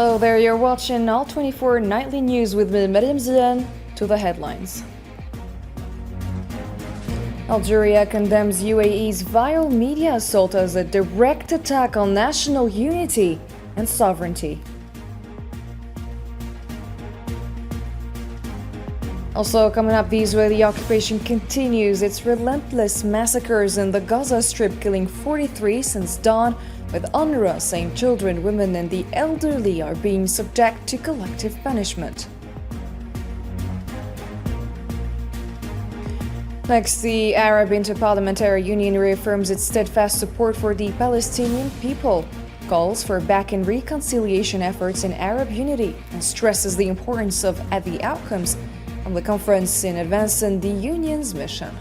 Hello there, you're watching All 24 Nightly News with me, Mariam Zian. To the headlines. Algeria condemns UAE's vile media assault as a direct attack on national unity and sovereignty. Also coming up, the Israeli occupation continues its relentless massacres in the Gaza Strip, killing 43 since dawn, with UNRWA saying children, women and the elderly are being subject to collective punishment. Next, the Arab Interparliamentary Union reaffirms its steadfast support for the Palestinian people, calls for back-end reconciliation efforts in Arab unity, and stresses the importance of the outcomes from the conference in advancing the Union's mission.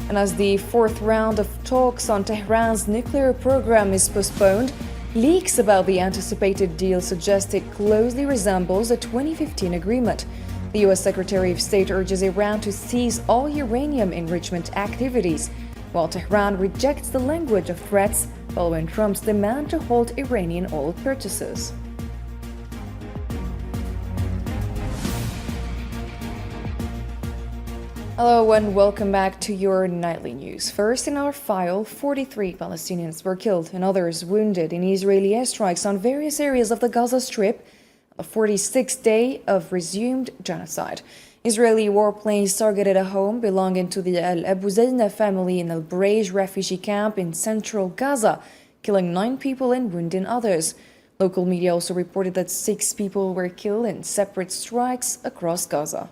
And as the fourth round of talks on Tehran's nuclear program is postponed, leaks about the anticipated deal suggest it closely resembles a 2015 agreement. The U.S. Secretary of State urges Iran to cease all uranium enrichment activities, while Tehran rejects the language of threats following Trump's demand to halt Iranian oil purchases. Hello and welcome back to your nightly news. First in our file, 43 Palestinians were killed and others wounded in Israeli airstrikes on various areas of the Gaza Strip, a 46th day of resumed genocide. Israeli warplanes targeted a home belonging to the Al Abu Zaina family in Al Barej refugee camp in central Gaza, killing 9 people and wounding others. Local media also reported that 6 people were killed in separate strikes across Gaza.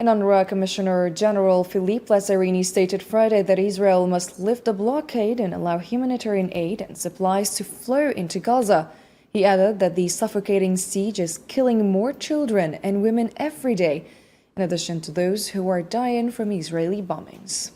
An UNRWA Commissioner General Philippe Lazzarini stated Friday that Israel must lift the blockade and allow humanitarian aid and supplies to flow into Gaza. He added that the suffocating siege is killing more children and women every day, in addition to those who are dying from Israeli bombings.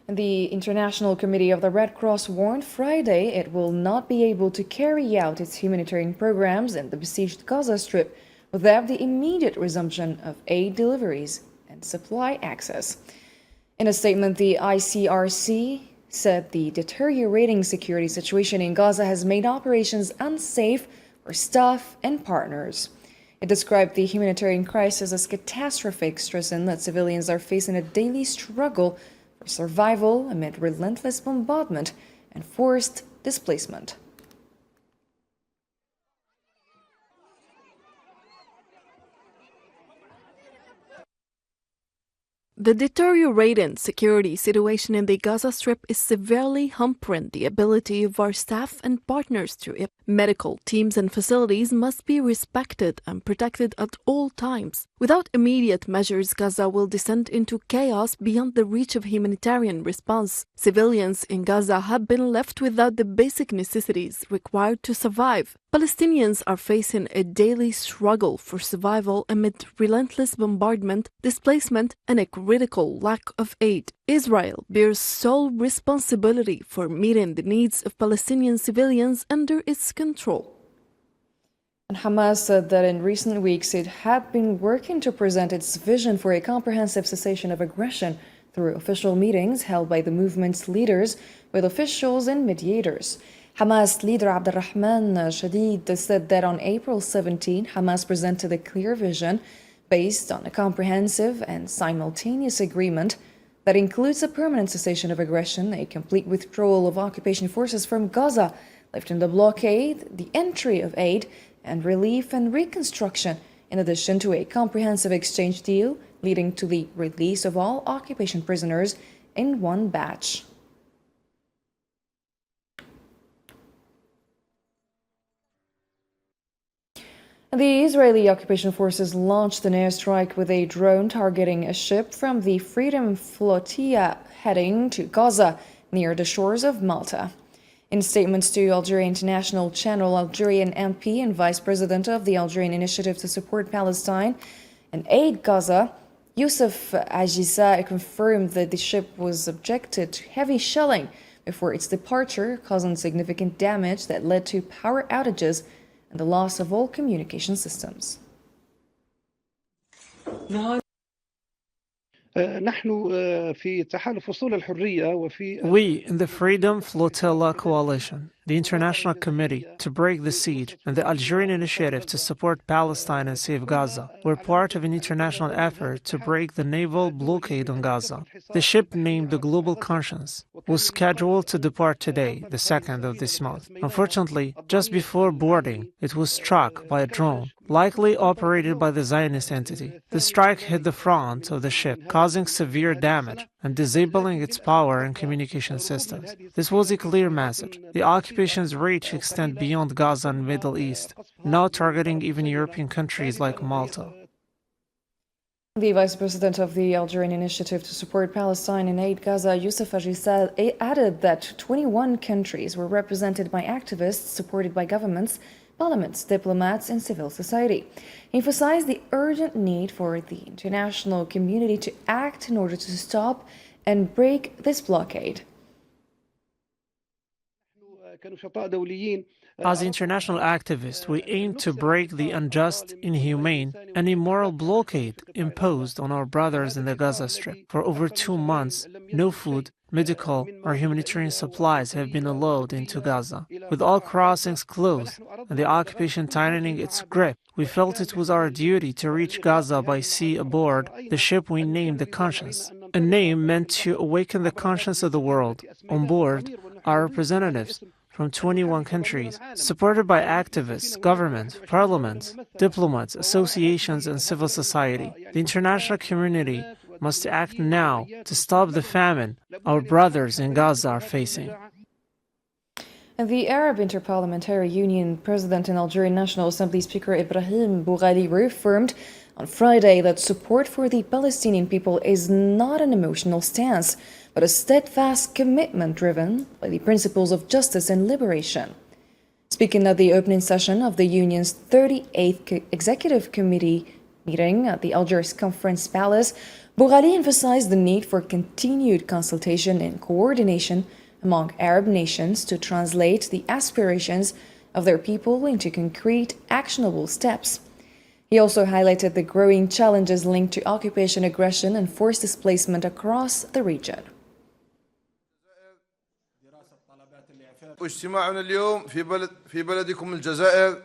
The International Committee of the Red Cross warned Friday it will not be able to carry out its humanitarian programs in the besieged Gaza Strip without the immediate resumption of aid deliveries and supply access. In a statement, the ICRC said the deteriorating security situation in Gaza has made operations unsafe for staff and partners. It described the humanitarian crisis as catastrophic, stressing that civilians are facing a daily struggle for survival amid relentless bombardment and forced displacement. The deteriorating security situation in the Gaza Strip is severely hampering the ability of our staff and partners to medical teams and facilities must be respected and protected at all times. Without immediate measures, Gaza will descend into chaos beyond the reach of humanitarian response. Civilians in Gaza have been left without the basic necessities required to survive. Palestinians are facing a daily struggle for survival amid relentless bombardment, displacement, and a critical lack of aid. Israel bears sole responsibility for meeting the needs of Palestinian civilians under its control. And Hamas said that in recent weeks it had been working to present its vision for a comprehensive cessation of aggression through official meetings held by the movement's leaders with officials and mediators. Hamas leader Abdurrahman Shadid said that on April 17, Hamas presented a clear vision based on a comprehensive and simultaneous agreement that includes a permanent cessation of aggression, a complete withdrawal of occupation forces from Gaza, lifting the blockade, the entry of aid, and relief and reconstruction, in addition to a comprehensive exchange deal leading to the release of all occupation prisoners in one batch. The Israeli occupation forces launched an airstrike with a drone targeting a ship from the Freedom Flotilla heading to Gaza near the shores of Malta. In statements to Algeria International Channel, Algerian MP and Vice President of the Algerian Initiative to Support Palestine and Aid Gaza, Youssef Ajiza, confirmed that the ship was subjected to heavy shelling before its departure, causing significant damage that led to power outages and the loss of all communication systems. We, in the Freedom Flotilla Coalition, the International Committee to Break the Siege, and the Algerian Initiative to Support Palestine and Save Gaza, were part of an international effort to break the naval blockade on Gaza. The ship, named the Global Conscience, was scheduled to depart today, the 2nd of this month. Unfortunately, just before boarding, it was struck by a drone, likely operated by the Zionist entity. The strike hit the front of the ship, causing severe damage and disabling its power and communication systems. This was a clear message. The occupation's reach extends beyond Gaza and Middle East, now targeting even European countries like Malta. The Vice President of the Algerian Initiative to Support Palestine and Aid Gaza, Youssef Ajissal, added that 21 countries were represented by activists supported by governments, parliaments, diplomats, and civil society. He emphasized the urgent need for the international community to act in order to stop and break this blockade. As international activists, we aim to break the unjust, inhumane, and immoral blockade imposed on our brothers in the Gaza Strip. For over 2 months, no food, medical, or humanitarian supplies have been allowed into Gaza. With all crossings closed and the occupation tightening its grip, we felt it was our duty to reach Gaza by sea aboard the ship we named the Conscience, a name meant to awaken the conscience of the world. On board, our representatives from 21 countries, supported by activists, government, parliaments, diplomats, associations, and civil society. The international community must act now to stop the famine our brothers in Gaza are facing. And the Arab Interparliamentary Union President and Algerian National Assembly Speaker Ibrahim Boughali reaffirmed on Friday that support for the Palestinian people is not an emotional stance, but a steadfast commitment driven by the principles of justice and liberation. Speaking at the opening session of the Union's 38th Executive Committee meeting at the Algiers Conference Palace, Boughali emphasized the need for continued consultation and coordination among Arab nations to translate the aspirations of their people into concrete, actionable steps. He also highlighted the growing challenges linked to occupation, aggression, and forced displacement across the region.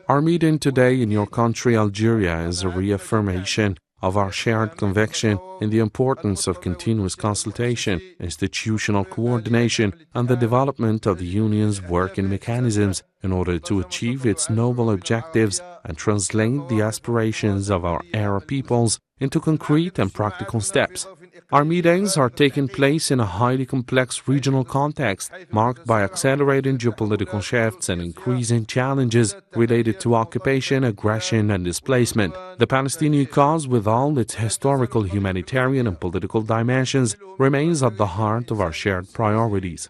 Our meeting today in your country, Algeria, is a reaffirmation of our shared conviction in the importance of continuous consultation, institutional coordination, and the development of the Union's working mechanisms in order to achieve its noble objectives and translate the aspirations of our Arab peoples into concrete and practical steps. Our meetings are taking place in a highly complex regional context, marked by accelerating geopolitical shifts and increasing challenges related to occupation, aggression, and displacement. The Palestinian cause, with all its historical, humanitarian, and political dimensions, remains at the heart of our shared priorities.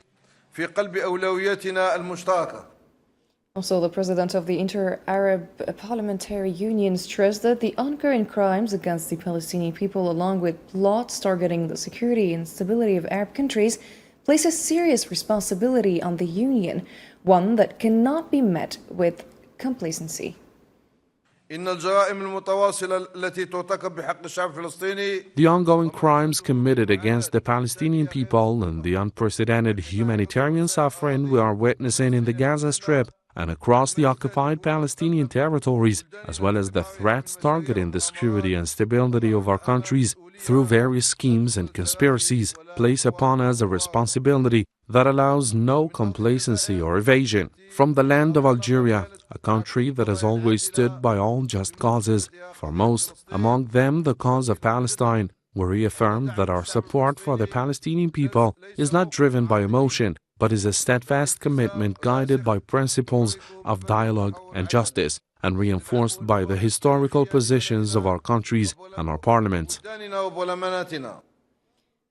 Also, the president of the Inter-Arab Parliamentary Union stressed that the ongoing crimes against the Palestinian people, along with plots targeting the security and stability of Arab countries, place a serious responsibility on the Union, one that cannot be met with complacency. The ongoing crimes committed against the Palestinian people and the unprecedented humanitarian suffering we are witnessing in the Gaza Strip and across the occupied Palestinian territories, as well as the threats targeting the security and stability of our countries through various schemes and conspiracies, place upon us a responsibility that allows no complacency or evasion. From the land of Algeria, a country that has always stood by all just causes, foremost among them the cause of Palestine, we reaffirm that our support for the Palestinian people is not driven by emotion, but is a steadfast commitment guided by principles of dialogue and justice, and reinforced by the historical positions of our countries and our parliaments.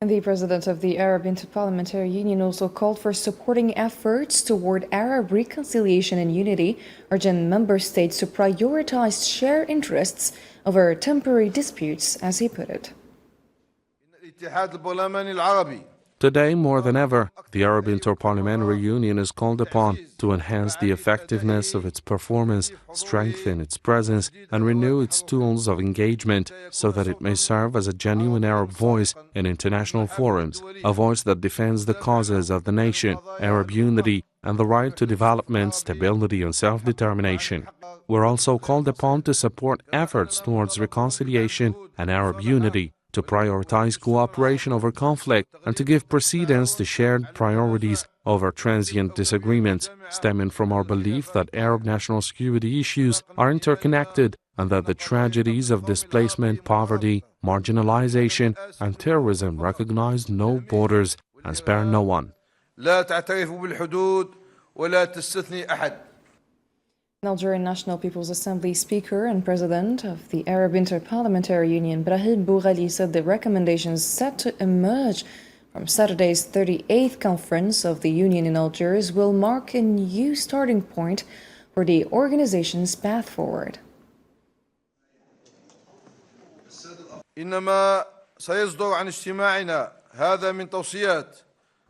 And the president of the Arab Interparliamentary Union also called for supporting efforts toward Arab reconciliation and unity, urging member states to prioritize shared interests over temporary disputes, as he put it. Today, more than ever, the Arab Interparliamentary Union is called upon to enhance the effectiveness of its performance, strengthen its presence, and renew its tools of engagement so that it may serve as a genuine Arab voice in international forums, a voice that defends the causes of the nation, Arab unity, and the right to development, stability, and self-determination. We're also called upon to support efforts towards reconciliation and Arab unity, to prioritize cooperation over conflict, and to give precedence to shared priorities over transient disagreements, stemming from our belief that Arab national security issues are interconnected and that the tragedies of displacement, poverty, marginalization, and terrorism recognize no borders and spare no one. Algerian National People's Assembly Speaker and President of the Arab Interparliamentary Union, Brahim Boughali, said the recommendations set to emerge from Saturday's 38th conference of the Union in Algiers will mark a new starting point for the organization's path forward.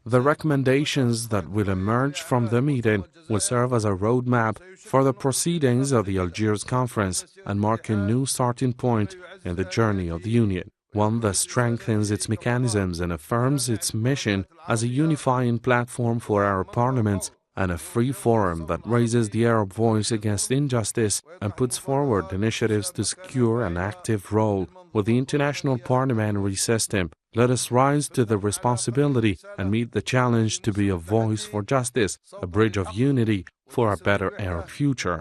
The recommendations that will emerge from the meeting will serve as a roadmap for the proceedings of the Algiers Conference and mark a new starting point in the journey of the Union, one that strengthens its mechanisms and affirms its mission as a unifying platform for Arab parliaments and a free forum that raises the Arab voice against injustice and puts forward initiatives to secure an active role with the international parliamentary system. Let us rise to the responsibility and meet the challenge to be a voice for justice, a bridge of unity for a better Arab future.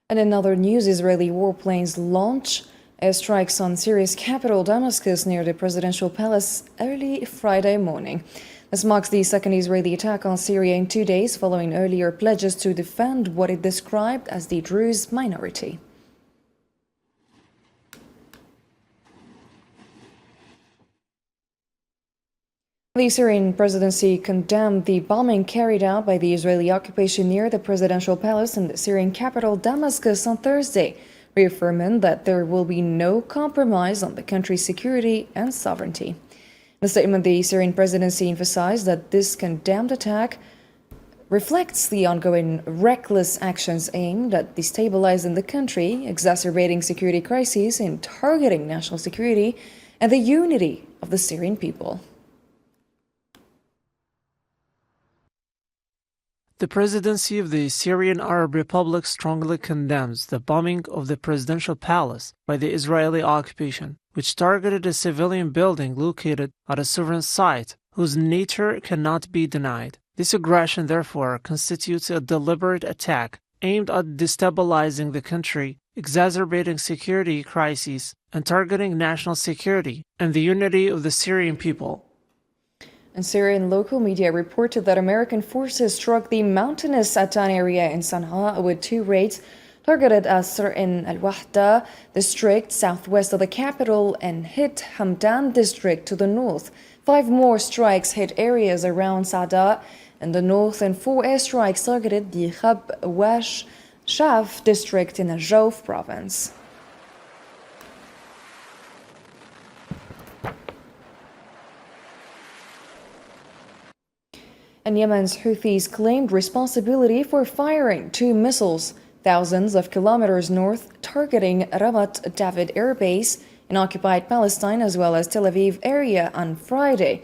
And in other news, Israeli warplanes launch airstrikes on Syria's capital, Damascus, near the presidential palace early Friday morning. This marks the second Israeli attack on Syria in 2 days, following earlier pledges to defend what it described as the Druze minority. The Syrian presidency condemned the bombing carried out by the Israeli occupation near the presidential palace in the Syrian capital, Damascus, on Thursday, reaffirming that there will be no compromise on the country's security and sovereignty. In a statement, the Syrian presidency emphasized that this condemned attack reflects the ongoing reckless actions aimed at destabilizing the country, exacerbating security crises, and targeting national security and the unity of the Syrian people. The presidency of the Syrian Arab Republic strongly condemns the bombing of the presidential palace by the Israeli occupation, which targeted a civilian building located at a sovereign site whose nature cannot be denied. This aggression, therefore, constitutes a deliberate attack aimed at destabilizing the country, exacerbating security crises, and targeting national security and the unity of the Syrian people. And Syrian local media reported that American forces struck the mountainous Atan area in Sana'a with 2 raids targeted Asr in Al-Wahda district southwest of the capital and hit Hamdan district to the north. 5 more strikes hit areas around Sada in the north, and 4 airstrikes targeted the Khab Wash Shaf district in Al-Jawf province. And Yemen's Houthis claimed responsibility for firing 2 missiles thousands of kilometers north, targeting Ramat David Air Base in occupied Palestine as well as Tel Aviv area on Friday.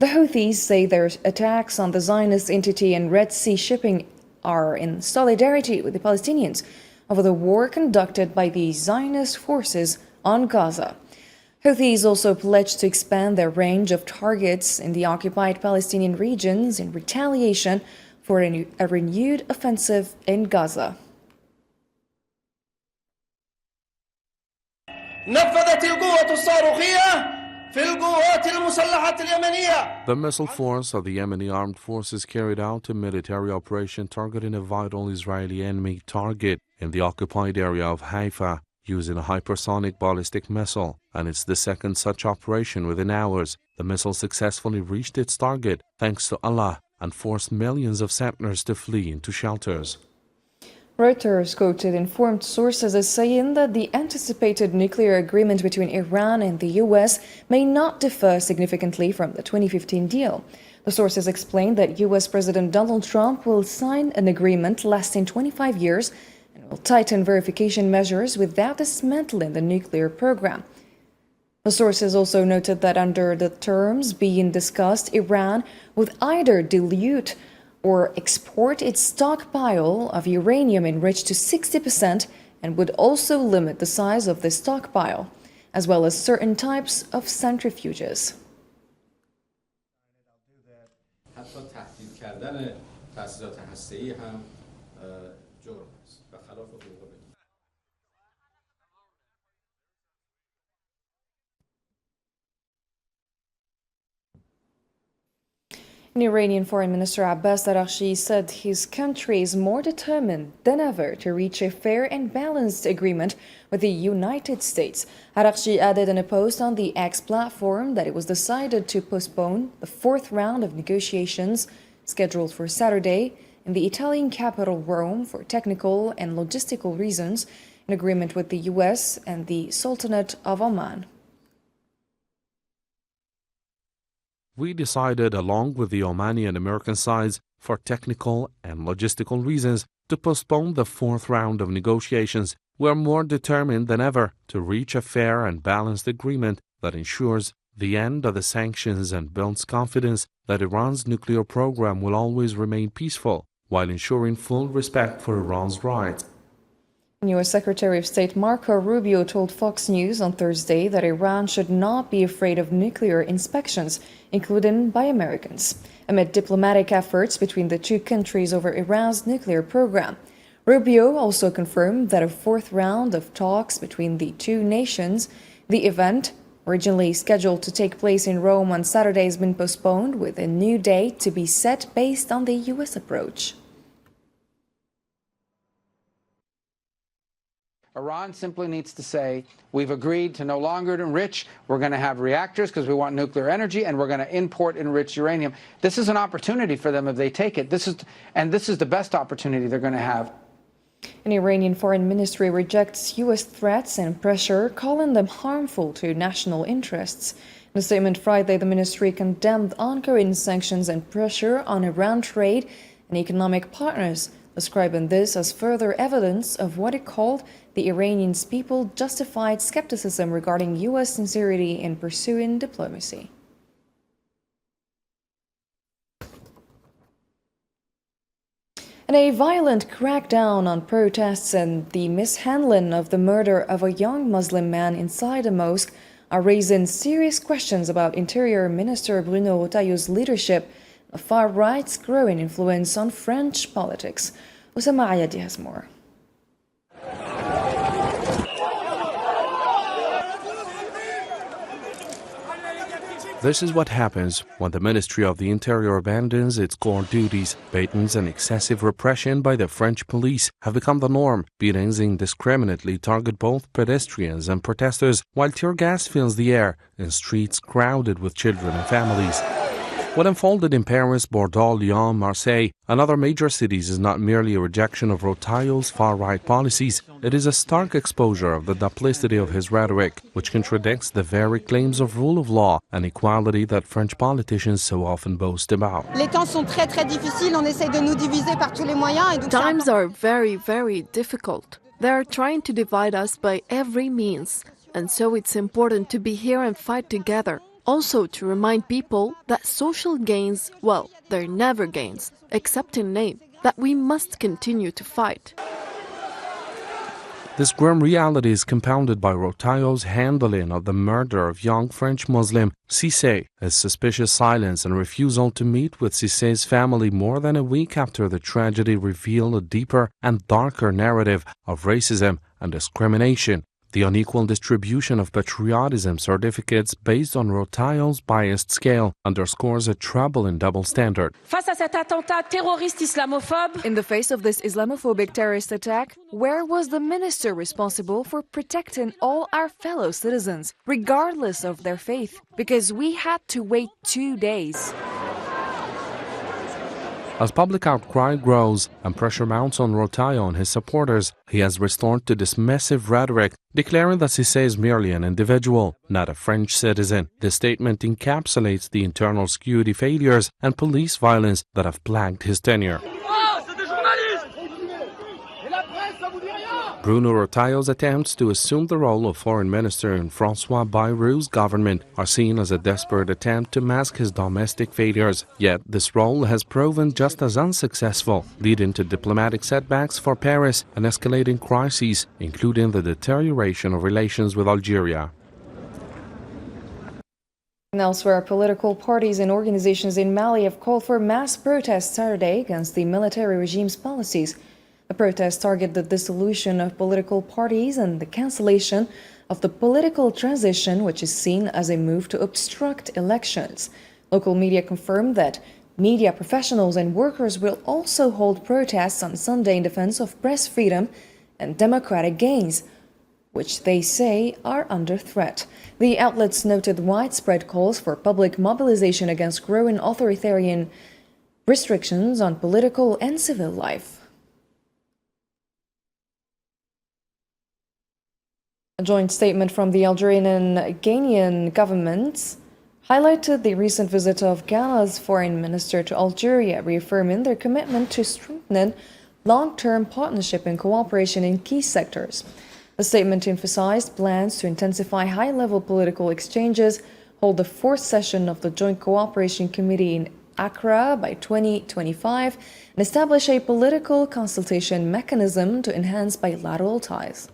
The Houthis say their attacks on the Zionist entity and Red Sea shipping are in solidarity with the Palestinians over the war conducted by the Zionist forces on Gaza. Houthis also pledged to expand their range of targets in the occupied Palestinian regions in retaliation for a renewed offensive in Gaza. The missile force of the Yemeni armed forces carried out a military operation targeting a vital Israeli enemy target in the occupied area of Haifa, using a hypersonic ballistic missile, and it's the second such operation within hours. The missile successfully reached its target thanks to Allah and forced millions of settlers to flee into shelters. Reuters quoted informed sources as saying that the anticipated nuclear agreement between Iran and the US may not differ significantly from the 2015 deal. The sources explained that US President Donald Trump will sign an agreement lasting 25 years and will tighten verification measures without dismantling the nuclear program. The sources also noted that under the terms being discussed, Iran would either dilute or export its stockpile of uranium enriched to 60% and would also limit the size of the stockpile, as well as certain types of centrifuges. Iranian Foreign Minister Abbas Araghchi said his country is more determined than ever to reach a fair and balanced agreement with the United States. Araghchi added in a post on the X platform that it was decided to postpone the fourth round of negotiations scheduled for Saturday in the Italian capital Rome for technical and logistical reasons, in agreement with the US and the Sultanate of Oman. We decided, along with the Omani and American sides, for technical and logistical reasons, to postpone the fourth round of negotiations. We are more determined than ever to reach a fair and balanced agreement that ensures the end of the sanctions and builds confidence that Iran's nuclear program will always remain peaceful, while ensuring full respect for Iran's rights. U.S. Secretary of State Marco Rubio told Fox News on Thursday that Iran should not be afraid of nuclear inspections, including by Americans, amid diplomatic efforts between the two countries over Iran's nuclear program. Rubio also confirmed that a fourth round of talks between the two nations, the event, originally scheduled to take place in Rome on Saturday, has been postponed, with a new date to be set based on the U.S. approach. Iran simply needs to say, we've agreed to no longer enrich, we're going to have reactors because we want nuclear energy, and we're going to import enriched uranium. This is an opportunity for them if they take it. This is the best opportunity they're going to have. An Iranian foreign ministry rejects U.S. threats and pressure, calling them harmful to national interests. In a statement Friday, the ministry condemned ongoing sanctions and pressure on Iran trade and economic partners, describing this as further evidence of what it called the Iranian people's justified skepticism regarding U.S. sincerity in pursuing diplomacy. And a violent crackdown on protests and the mishandling of the murder of a young Muslim man inside a mosque are raising serious questions about Interior Minister Bruno Retailleau's leadership, the far right's growing influence on French politics. Osama Ayadi has more. This is what happens when the Ministry of the Interior abandons its core duties. Batons and excessive repression by the French police have become the norm. Beatings indiscriminately target both pedestrians and protesters, while tear gas fills the air in streets crowded with children and families. What unfolded in Paris, Bordeaux, Lyon, Marseille, and other major cities is not merely a rejection of Retailleau's far-right policies. It is a stark exposure of the duplicity of his rhetoric, which contradicts the very claims of rule of law and equality that French politicians so often boast about. Times are very, very difficult. They are trying to divide us by every means, and so it's important to be here and fight together. Also to remind people that social gains, well, they're never gains, except in name, that we must continue to fight. This grim reality is compounded by Retailleau's handling of the murder of young French Muslim Cissé, his suspicious silence and refusal to meet with Cissé's family more than a week after the tragedy revealed a deeper and darker narrative of racism and discrimination. The unequal distribution of patriotism certificates based on Retailleau's biased scale underscores a troubling double standard. In the face of this Islamophobic terrorist attack, where was the minister responsible for protecting all our fellow citizens, regardless of their faith? Because we had to wait 2 days. As public outcry grows and pressure mounts on Rotayo and his supporters, he has resorted to dismissive rhetoric, declaring that Cissé is merely an individual, not a French citizen. The statement encapsulates the internal security failures and police violence that have plagued his tenure. Bruno Rotayo's attempts to assume the role of foreign minister in François Bayrou's government are seen as a desperate attempt to mask his domestic failures. Yet this role has proven just as unsuccessful, leading to diplomatic setbacks for Paris and escalating crises, including the deterioration of relations with Algeria. And elsewhere, political parties and organizations in Mali have called for mass protests Saturday against the military regime's policies. The protests target the dissolution of political parties and the cancellation of the political transition, which is seen as a move to obstruct elections. Local media confirmed that media professionals and workers will also hold protests on Sunday in defense of press freedom and democratic gains, which they say are under threat. The outlets noted widespread calls for public mobilization against growing authoritarian restrictions on political and civil life. A joint statement from the Algerian and Ghanaian governments highlighted the recent visit of Ghana's foreign minister to Algeria, reaffirming their commitment to strengthening long-term partnership and cooperation in key sectors. The statement emphasized plans to intensify high-level political exchanges, hold the fourth session of the Joint Cooperation Committee in Accra by 2025, and establish a political consultation mechanism to enhance bilateral ties.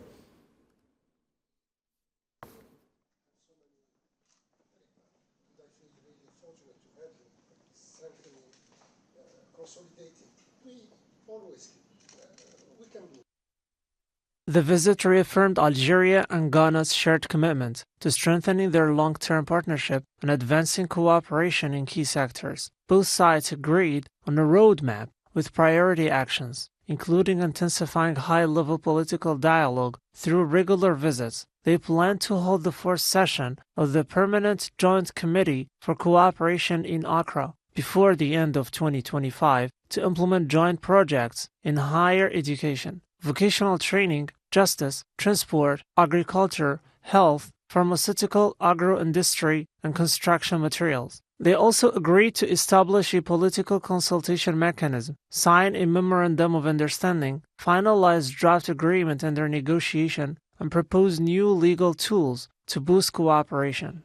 The visit reaffirmed Algeria and Ghana's shared commitment to strengthening their long-term partnership and advancing cooperation in key sectors. Both sides agreed on a roadmap with priority actions, including intensifying high-level political dialogue through regular visits. They plan to hold the fourth session of the Permanent Joint Committee for Cooperation in Accra before the end of 2025 to implement joint projects in higher education, vocational training, justice, transport, agriculture, health, pharmaceutical, agro-industry, and construction materials. They also agreed to establish a political consultation mechanism, sign a memorandum of understanding, finalize draft agreement under negotiation, and propose new legal tools to boost cooperation.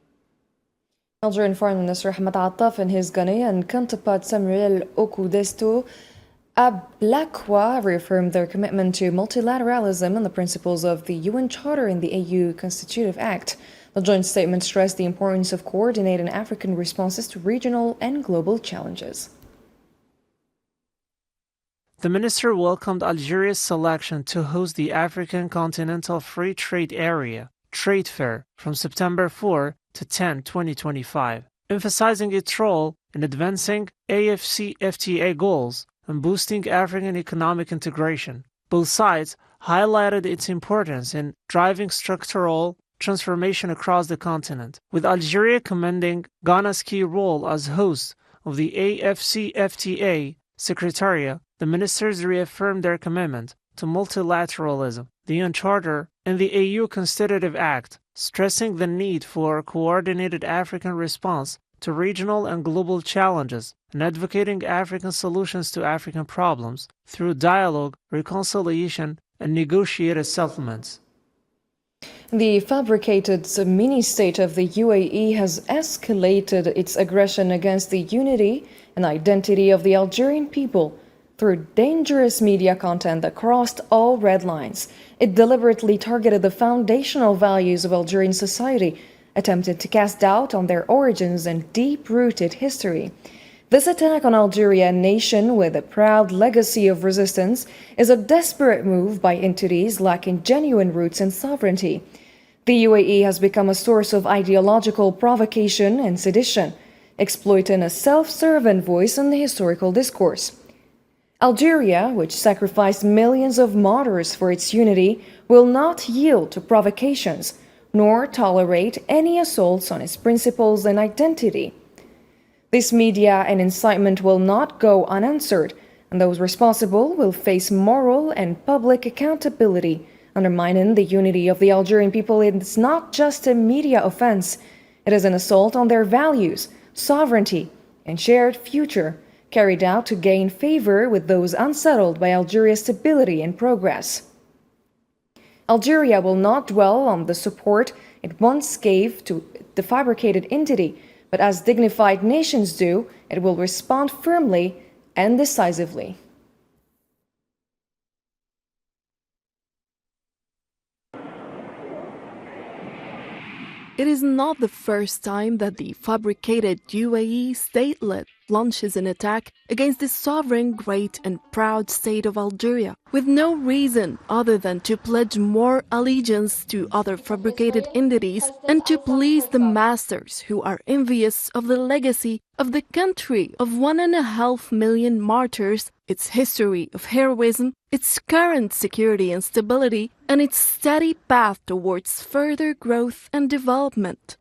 Algerian Foreign Minister Ahmed Attaf and his Ghanaian counterpart Samuel Okudesto Ablakwa reaffirmed their commitment to multilateralism and the principles of the UN Charter and the AU Constitutive Act. The joint statement stressed the importance of coordinating African responses to regional and global challenges. The minister welcomed Algeria's selection to host the African Continental Free Trade Area Trade Fair from September 4 to 10, 2025, emphasizing its role in advancing AFCFTA goals and boosting African economic integration. Both sides highlighted its importance in driving structural transformation across the continent, with Algeria commending Ghana's key role as host of the AFCFTA Secretariat. The ministers reaffirmed their commitment to multilateralism, the UN Charter, and the AU Constitutive Act, stressing the need for a coordinated African response to regional and global challenges and advocating African solutions to African problems through dialogue, reconciliation, and negotiated settlements. The fabricated mini-state of the UAE has escalated its aggression against the unity and identity of the Algerian people through dangerous media content that crossed all red lines. It deliberately targeted the foundational values of Algerian society, attempted to cast doubt on their origins and deep-rooted history. This attack on Algeria, a nation with a proud legacy of resistance, is a desperate move by entities lacking genuine roots and sovereignty. The UAE has become a source of ideological provocation and sedition, exploiting a self-serving voice in the historical discourse. Algeria, which sacrificed millions of martyrs for its unity, will not yield to provocations, nor tolerate any assaults on its principles and identity. This media and incitement will not go unanswered, and those responsible will face moral and public accountability. Undermining the unity of the Algerian people is not just a media offense, it is an assault on their values, sovereignty, and shared future, carried out to gain favor with those unsettled by Algeria's stability and progress. Algeria will not dwell on the support it once gave to the fabricated entity, but as dignified nations do, it will respond firmly and decisively. It is not the first time that the fabricated UAE statelet launches an attack against the sovereign, great and proud state of Algeria, with no reason other than to pledge more allegiance to other fabricated entities and to please the masters who are envious of the legacy of the country of 1.5 million martyrs, its history of heroism, its current security and stability, and its steady path towards further growth and development.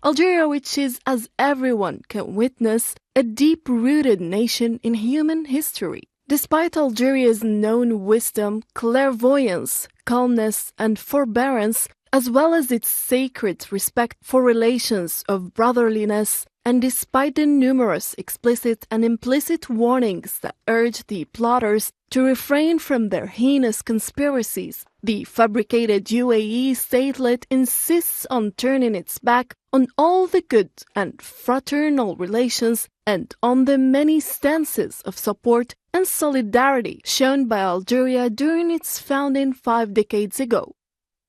Algeria, which is, as everyone can witness, a deep-rooted nation in human history. Despite Algeria's known wisdom, clairvoyance, calmness, and forbearance, as well as its sacred respect for relations of brotherliness, and despite the numerous explicit and implicit warnings that urge the plotters to refrain from their heinous conspiracies, the fabricated UAE statelet insists on turning its back on all the good and fraternal relations and on the many stances of support and solidarity shown by Algeria during its founding 5 decades ago.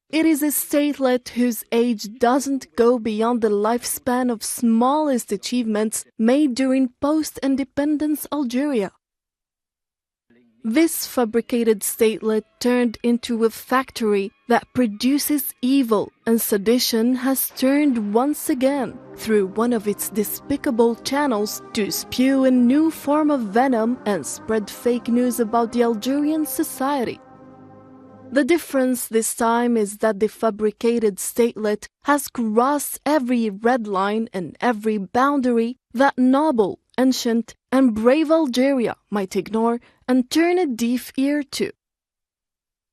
It is a statelet whose age doesn't go beyond the lifespan of smallest achievements made during post-independence Algeria. This fabricated statelet turned into a factory that produces evil and sedition has turned once again through one of its despicable channels to spew a new form of venom and spread fake news about the Algerian society. The difference this time is that the fabricated statelet has crossed every red line and every boundary that noble, ancient, and brave Algeria might ignore and turn a deaf ear to.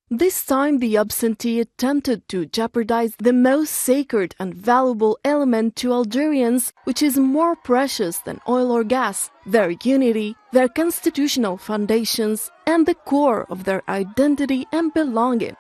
This time the absentee attempted to jeopardize the most sacred and valuable element to Algerians, which is more precious than oil or gas, their unity, their constitutional foundations, and the core of their identity and belonging.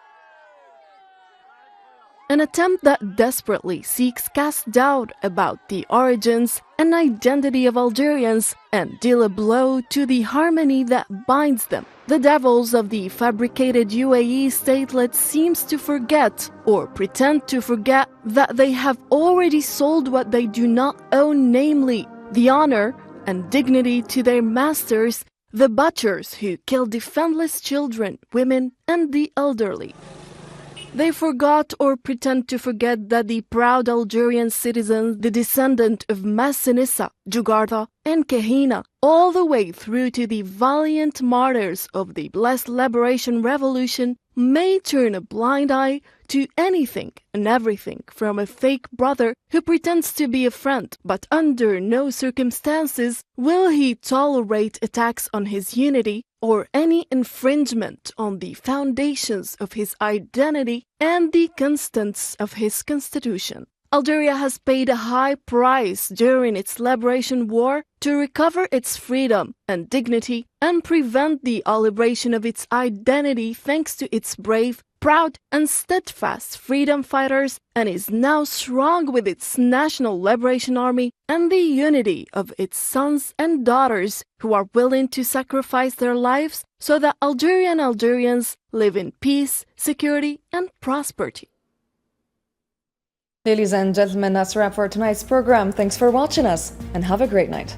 An attempt that desperately seeks cast doubt about the origins and identity of Algerians and deal a blow to the harmony that binds them. The devils of the fabricated UAE statelet seems to forget, or pretend to forget, that they have already sold what they do not own, namely the honor and dignity to their masters, the butchers who kill defenseless children, women, and the elderly. They forgot or pretend to forget that the proud Algerian citizens, the descendant of Massinissa, Jugartha, and Kahina, all the way through to the valiant martyrs of the blessed Liberation Revolution, may turn a blind eye to anything and everything from a fake brother who pretends to be a friend, but under no circumstances will he tolerate attacks on his unity or any infringement on the foundations of his identity and the constants of his constitution. Algeria has paid a high price during its liberation war to recover its freedom and dignity and prevent the liberation of its identity thanks to its brave, proud and steadfast freedom fighters, and is now strong with its National Liberation Army and the unity of its sons and daughters who are willing to sacrifice their lives so that Algerian Algerians live in peace, security and prosperity. Ladies and gentlemen, that's a wrap for tonight's program. Thanks for watching us and have a great night.